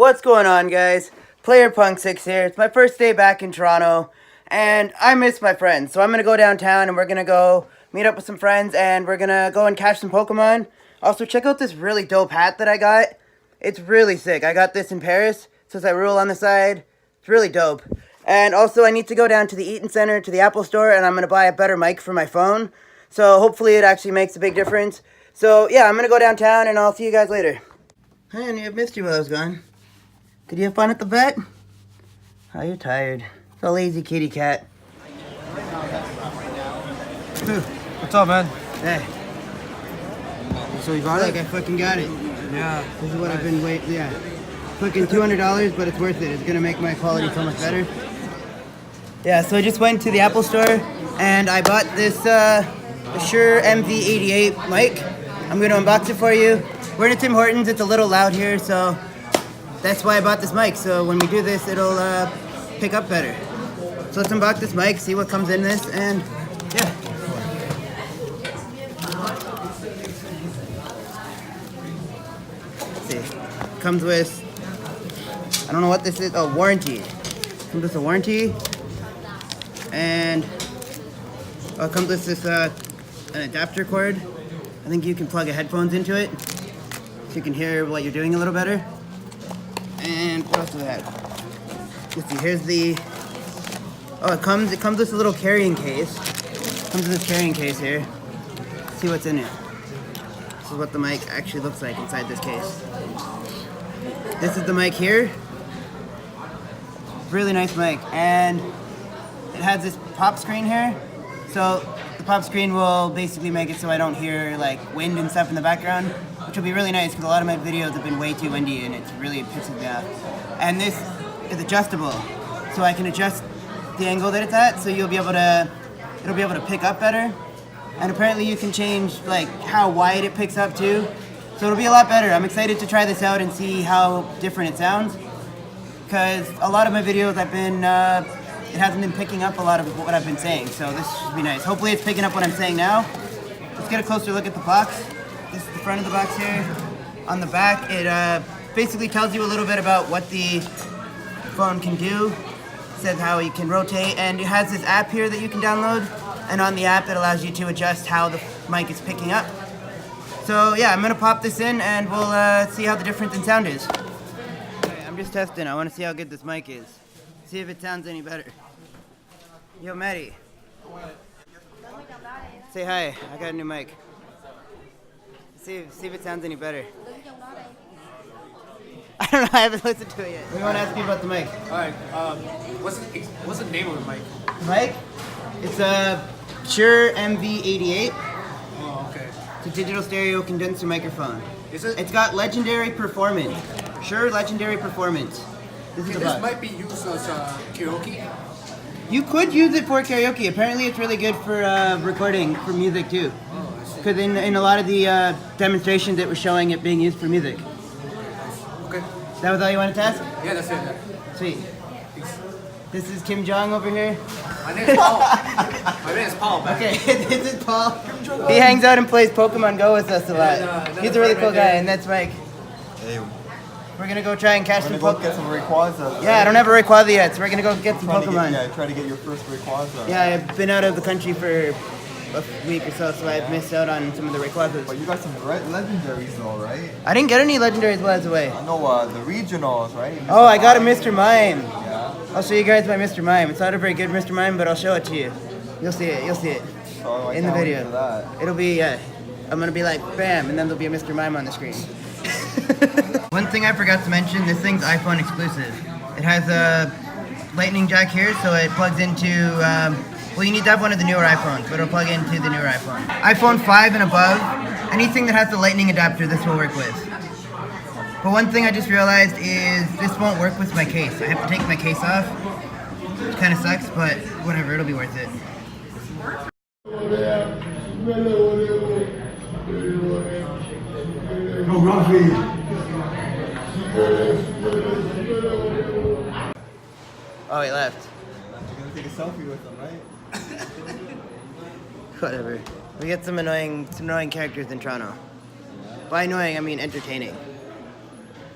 What's going on, guys? Player Punk 6 here. It's my first day back in Toronto, and I miss my friends. So I'm gonna go downtown, and we're gonna go meet up with some friends, and we're gonna go and catch some Pokemon. Also, check out this really dope hat that I got. It's really sick. I got this in Paris. It says I rule on the side. It's really dope. And also, I need to go down to the Eaton Center, to the Apple Store, and I'm gonna buy a better mic for my phone. So hopefully it actually makes a big difference. So yeah, I'm gonna go downtown, and I'll see you guys later. Hey, Annie, I missed you while I was gone. Did you have fun at the vet? Oh, you're tired. It's a lazy kitty cat. Dude, what's up, man? Hey. So you got it? I fucking got it. Yeah. This is what I've been waiting. Yeah. Fucking $200, but it's worth it. It's gonna make my quality so much better. Yeah, so I just went to the Apple Store and I bought this Shure MV88 mic. I'm gonna unbox it for you. We're in a Tim Hortons. It's a little loud here, so that's why I bought this mic. So when we do this, it'll pick up better. So let's unbox this mic, see what comes in this, and yeah. Let's see. Comes with, I don't know what this is. Oh, warranty. Comes with a warranty, and it comes with this an adapter cord. I think you can plug a headphones into it, so you can hear what you're doing a little better. And what else do I have? Let's see, here's the, oh, it comes with a little carrying case. It comes with this carrying case here. Let's see what's in it. This is what the mic actually looks like inside this case. This is the mic here. Really nice mic. And it has this pop screen here. So the pop screen will basically make it so I don't hear like wind and stuff in the background, which will be really nice because a lot of my videos have been way too windy and it's really pissing me off. And this is adjustable, so I can adjust the angle that it's at, so it'll be able to pick up better. And apparently you can change like how wide it picks up too, so it'll be a lot better. I'm excited to try this out and see how different it sounds, because a lot of my videos it hasn't been picking up a lot of what I've been saying, so this should be nice. Hopefully it's picking up what I'm saying now. Let's get a closer look at the box. This is the front of the box here. On the back, it basically tells you a little bit about what the phone can do. It says how you can rotate, and it has this app here that you can download, and on the app it allows you to adjust how the mic is picking up. So yeah, I'm gonna pop this in and we'll see how the difference in sound is. Okay, I'm just testing. I wanna see how good this mic is. See if it sounds any better. Yo, Maddie. Say hi. I got a new mic. See if it sounds any better. I don't know. I haven't listened to it yet. We want to ask you about the mic. All right. What's the name of the mic? The mic? It's a Shure MV88. Oh, okay. It's a digital stereo condenser microphone. Is it? It's got legendary performance. Shure legendary performance. This might be used as karaoke. You could use it for karaoke. Apparently it's really good for recording for music too. Because in a lot of the demonstrations it was showing it being used for music. Okay. That was all you wanted to ask? Yeah, that's it. Sweet. This is Kim Jong over here. My name is Paul. My name is Paul. Okay, this is Paul. He hangs out and plays Pokemon Go with us a lot. He's a really cool guy, and that's Mike. Hey, we're gonna go try and catch some Pokemon. get some Rayquaza. Yeah, I don't have a Rayquaza yet, so we're gonna go get some Pokemon. Try to get your first Rayquaza. Yeah, I've been out of the country for a week or so, so I've missed out on some of the Rayquazas. But you got some legendaries though, right? I didn't get any legendaries while I was away. I know the regionals, right? Oh, I got a Mr. Mime. Yeah. I'll show you guys my Mr. Mime. It's not a very good Mr. Mime, but I'll show it to you. You'll see it. You'll see it So I in the can't wait video. for that. It'll be, I'm gonna be like, bam, and then there'll be a Mr. Mime on the screen. One thing I forgot to mention, this thing's iPhone exclusive. It has a lightning jack here, so it plugs into, well, you need to have one of the newer iPhones, but it'll plug into the newer iPhone. iPhone 5 and above, anything that has the lightning adapter, this will work with. But one thing I just realized is this won't work with my case. I have to take my case off, which kind of sucks, but whatever, it'll be worth it. Oh, he left. You're gonna take a selfie with them, right? Whatever. We get some annoying characters in Toronto. By annoying, I mean entertaining.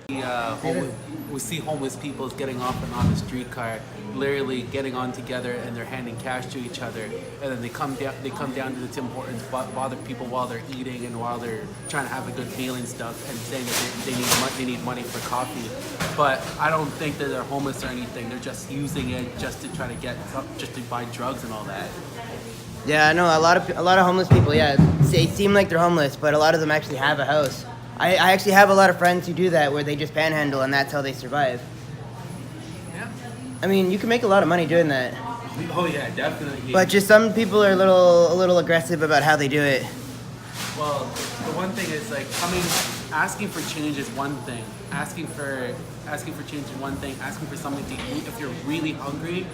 We see homeless people getting off and on the streetcar, literally getting on together, and they're handing cash to each other, and then they come down to the Tim Hortons, bother people while they're eating and while they're trying to have a good meal and stuff, and saying that they need money for coffee. But I don't think that they're homeless or anything. They're just using it just to try to just to buy drugs and all that. Yeah, I know a lot of homeless people. Yeah, they seem like they're homeless, but a lot of them actually have a house. I actually have a lot of friends who do that, where they just panhandle and that's how they survive. Yeah. I mean, you can make a lot of money doing that. Oh yeah, definitely. But just some people are a little aggressive about how they do it. Well, the one thing is like asking for change is one thing. Asking for change is one thing. Asking for something to eat. If you're really hungry,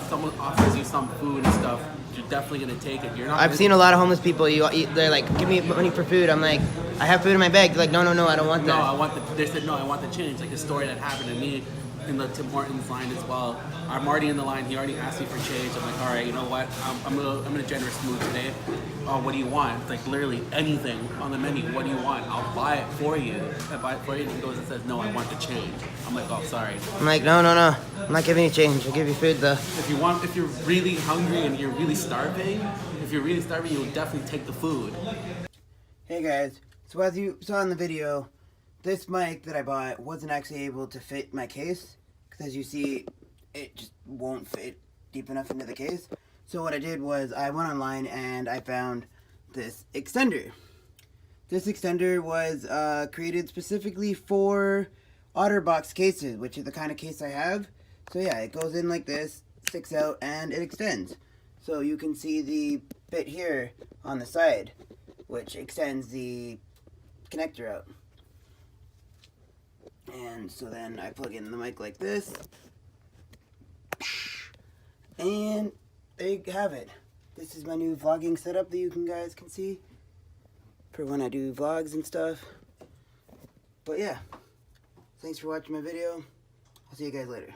someone offers you some food and stuff, you're definitely gonna take it. You're not. I've seen a lot of homeless people. They're like, "Give me money for food." I'm like, "I have food in my bag." They're like, "No, I don't want that." No, they said no. I want the change. Like a story that happened to me in the Tim Hortons line as well. I'm already in the line. He already asked me for change. I'm like, all right, you know what? I'm in a generous mood today. What do you want? It's like literally anything on the menu. What do you want? I'll buy it for you. I buy it for you, and he goes and says, no, I want the change. I'm like, oh, sorry. I'm like, no. I'm not giving you change. I'll give you food though. If you're really hungry and you're really starving, you'll definitely take the food. Hey guys, so as you saw in the video, this mic that I bought wasn't actually able to fit my case, because as you see, it just won't fit deep enough into the case. So what I did was I went online and I found this extender. This extender was created specifically for OtterBox cases, which is the kind of case I have. So yeah, it goes in like this, sticks out, and it extends. So you can see the bit here on the side, which extends the connector out. And so then I plug in the mic like this, and there you have it. This is my new vlogging setup that you guys can see for when I do vlogs and stuff. But yeah, thanks for watching my video. I'll see you guys later.